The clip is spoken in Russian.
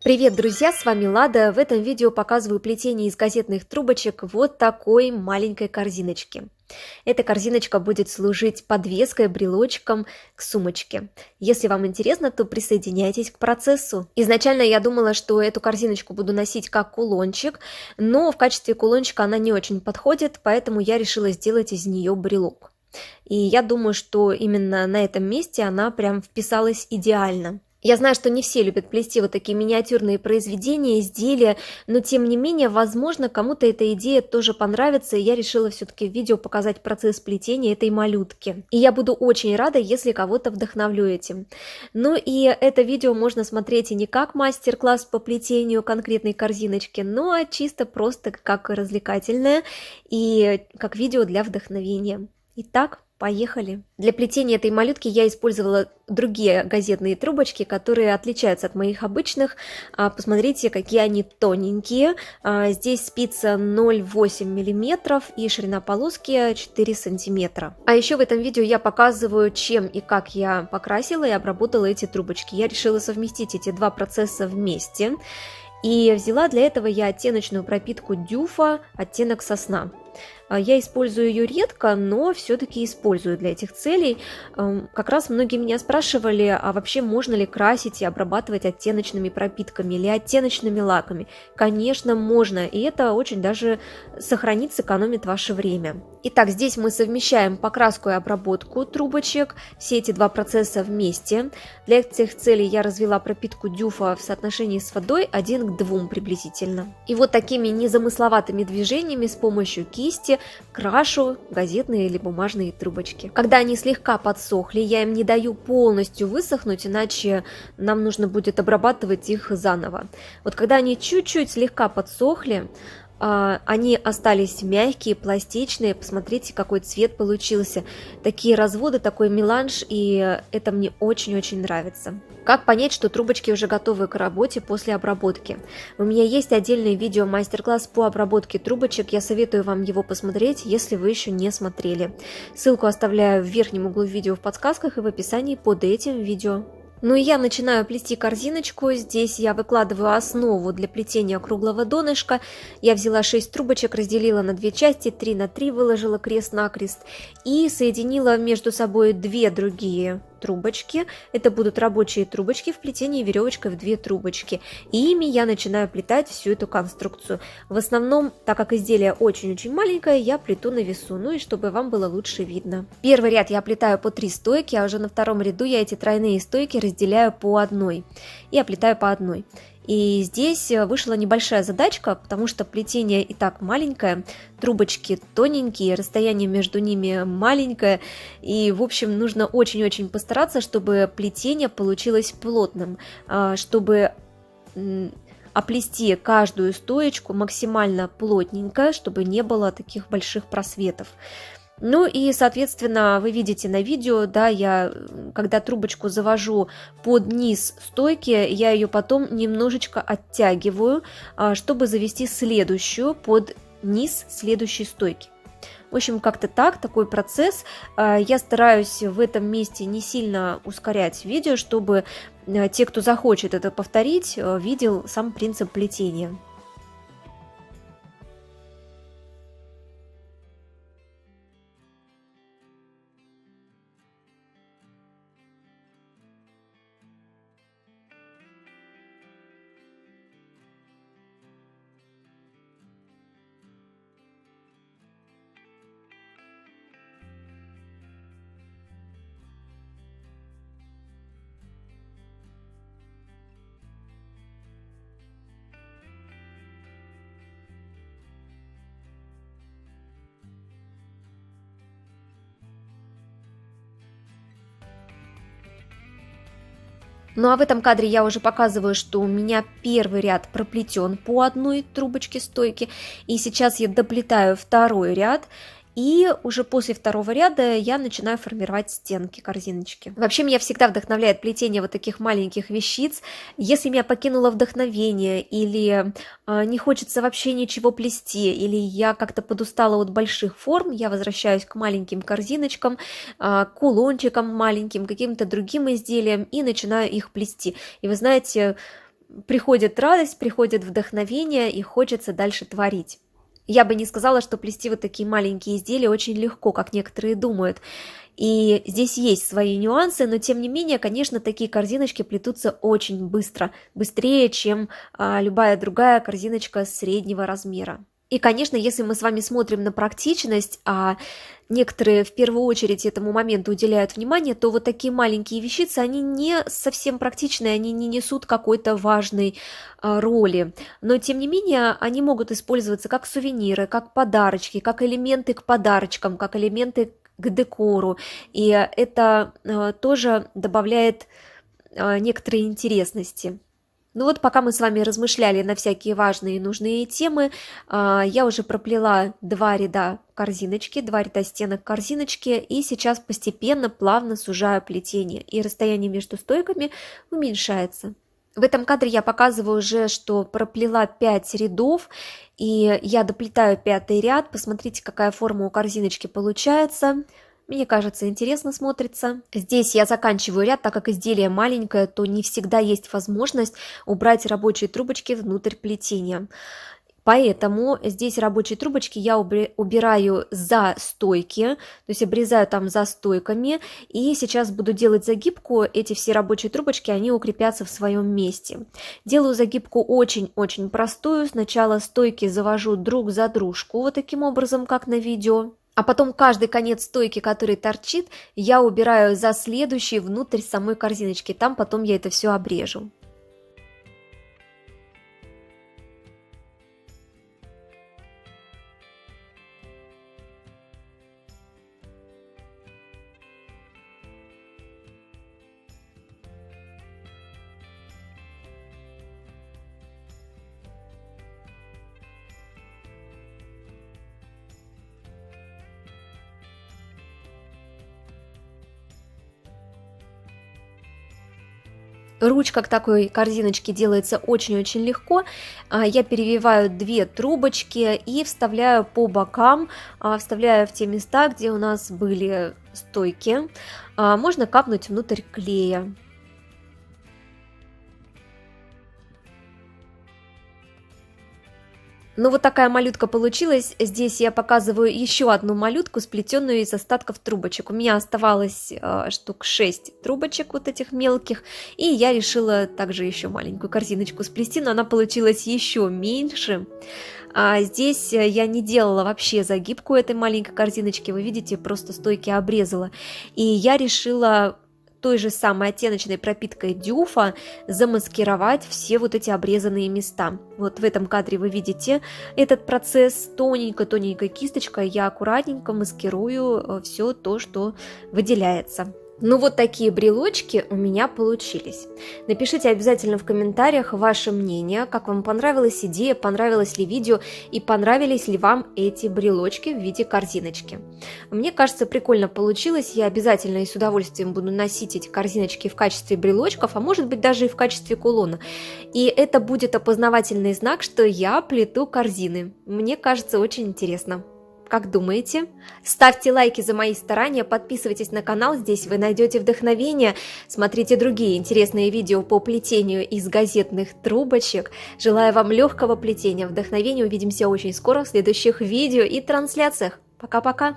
Привет, друзья, с вами Лада. В этом видео показываю плетение из газетных трубочек вот такой маленькой корзиночки. Эта корзиночка будет служить подвеской, брелочком к сумочке. Если вам интересно, то присоединяйтесь к процессу. Изначально я думала, что эту корзиночку буду носить как кулончик, но в качестве кулончика она не очень подходит, поэтому я решила сделать из нее брелок. И я думаю, что именно на этом месте она прям вписалась идеально. Я знаю, что не все любят плести вот такие миниатюрные произведения, изделия, но тем не менее, возможно, кому-то эта идея тоже понравится, и я решила все-таки в видео показать процесс плетения этой малютки. И я буду очень рада, если кого-то вдохновлю этим. Ну и это видео можно смотреть и не как мастер-класс по плетению конкретной корзиночки, но чисто просто как развлекательное и как видео для вдохновения. Итак, поехали! Для плетения этой малютки я использовала другие газетные трубочки, которые отличаются от моих обычных. Посмотрите, какие они тоненькие. Здесь спица 0,8 мм и ширина полоски 4 см. А еще в этом видео я показываю, чем и как я покрасила и обработала эти трубочки. Я решила совместить эти два процесса вместе. И взяла для этого я оттеночную пропитку Дюфа, оттенок сосна. Я использую ее редко, но все-таки использую для этих целей. Как раз многие меня спрашивали, а вообще можно ли красить и обрабатывать оттеночными пропитками или оттеночными лаками? Конечно, можно, и это очень даже сохранит, сэкономит ваше время. Итак, здесь мы совмещаем покраску и обработку трубочек, все эти два процесса вместе. Для этих целей я развела пропитку Дюфа в соотношении с водой 1 к 2 приблизительно. И вот такими незамысловатыми движениями с помощью кисти крашу газетные или бумажные трубочки. Когда они слегка подсохли, я им не даю полностью высохнуть, иначе нам нужно будет обрабатывать их заново. Вот когда они чуть-чуть слегка подсохли, они остались мягкие, пластичные. Посмотрите, какой цвет получился. Такие разводы, такой меланж, и это мне очень-очень нравится. Как понять, что трубочки уже готовы к работе после обработки? У меня есть отдельный видео мастер-класс по обработке трубочек. Я советую вам его посмотреть, если вы еще не смотрели. Ссылку оставляю в верхнем углу видео в подсказках и в описании под этим видео. Ну и я начинаю плести корзиночку. Здесь я выкладываю основу для плетения круглого донышка. Я взяла 6 трубочек, разделила на 2 части, 3 на 3 выложила крест-накрест и соединила между собой 2 другие трубочки. Это будут рабочие трубочки в плетении веревочкой в 2 трубочки. И ими я начинаю плетать всю эту конструкцию. В основном, так как изделие очень-очень маленькое, я плету на весу, ну и чтобы вам было лучше видно. Первый ряд я плетаю по 3 стойки, а уже на втором ряду я эти тройные стойки разделяю по одной и оплетаю по одной. И здесь вышла небольшая задачка, потому что плетение и так маленькое, трубочки тоненькие, расстояние между ними маленькое, и в общем нужно очень-очень постараться, чтобы плетение получилось плотным, чтобы оплести каждую стоечку максимально плотненько, чтобы не было таких больших просветов. Ну и, соответственно, вы видите на видео, да, я, когда трубочку завожу под низ стойки, я ее потом немножечко оттягиваю, чтобы завести следующую под низ следующей стойки. В общем, как-то так, такой процесс. Я стараюсь в этом месте не сильно ускорять видео, чтобы те, кто захочет это повторить, видел сам принцип плетения. Ну а в этом кадре я уже показываю, что у меня первый ряд проплетен по одной трубочке стойки, и сейчас я доплетаю второй ряд. И уже после второго ряда я начинаю формировать стенки корзиночки. Вообще меня всегда вдохновляет плетение вот таких маленьких вещиц. Если меня покинуло вдохновение или не хочется вообще ничего плести, или я как-то подустала от больших форм, я возвращаюсь к маленьким корзиночкам, кулончикам маленьким, каким-то другим изделиям и начинаю их плести. И вы знаете, приходит радость, приходит вдохновение и хочется дальше творить. Я бы не сказала, что плести вот такие маленькие изделия очень легко, как некоторые думают. И здесь есть свои нюансы, но тем не менее, конечно, такие корзиночки плетутся очень быстро, быстрее, чем любая другая корзиночка среднего размера. И, конечно, если мы с вами смотрим на практичность, а некоторые в первую очередь этому моменту уделяют внимание, то вот такие маленькие вещицы, они не совсем практичные, они не несут какой-то важной роли. Но, тем не менее, они могут использоваться как сувениры, как подарочки, как элементы к подарочкам, как элементы к декору. И это тоже добавляет некоторой интересности. Ну вот, пока мы с вами размышляли на всякие важные и нужные темы, я уже проплела 2 ряда корзиночки, 2 ряда стенок корзиночки, и сейчас постепенно, плавно сужаю плетение, и расстояние между стойками уменьшается. В этом кадре я показываю уже, что проплела 5 рядов, и я доплетаю 5-й ряд. Посмотрите, какая форма у корзиночки получается. Мне кажется, интересно смотрится. Здесь я заканчиваю ряд, так как изделие маленькое, то не всегда есть возможность убрать рабочие трубочки внутрь плетения. Поэтому здесь рабочие трубочки я убираю за стойки, то есть обрезаю там за стойками. И сейчас буду делать загибку. Эти все рабочие трубочки, они укрепятся в своем месте. Делаю загибку очень-очень простую. Сначала стойки завожу друг за дружку, вот таким образом, как на видео. А потом каждый конец стойки, который торчит, я убираю за следующий внутрь самой корзиночки. Там потом я это все обрежу. Ручка к такой корзиночке делается очень-очень легко. Я перевиваю 2 трубочки и вставляю по бокам, вставляю в те места, где у нас были стойки. Можно капнуть внутрь клея. Ну вот такая малютка получилась. Здесь я показываю еще одну малютку, сплетенную из остатков трубочек. У меня оставалось штук 6 трубочек вот этих мелких, и я решила также еще маленькую корзиночку сплести, но она получилась еще меньше. Здесь я не делала вообще загибку этой маленькой корзиночки, вы видите, просто стойки обрезала. И я решила той же самой оттеночной пропиткой дюфа замаскировать все вот эти обрезанные места. Вот в этом кадре вы видите этот процесс. Тоненькой-тоненькой кисточкой я аккуратненько маскирую все то, что выделяется. Ну вот такие брелочки у меня получились. Напишите обязательно в комментариях ваше мнение, как вам понравилась идея, понравилось ли видео и понравились ли вам эти брелочки в виде корзиночки. Мне кажется, прикольно получилось, я обязательно и с удовольствием буду носить эти корзиночки в качестве брелочков, а может быть даже и в качестве кулона. И это будет опознавательный знак, что я плету корзины. Мне кажется, очень интересно. Как думаете? Ставьте лайки за мои старания, подписывайтесь на канал, здесь вы найдете вдохновение, смотрите другие интересные видео по плетению из газетных трубочек. Желаю вам легкого плетения, вдохновения, увидимся очень скоро в следующих видео и трансляциях. Пока-пока!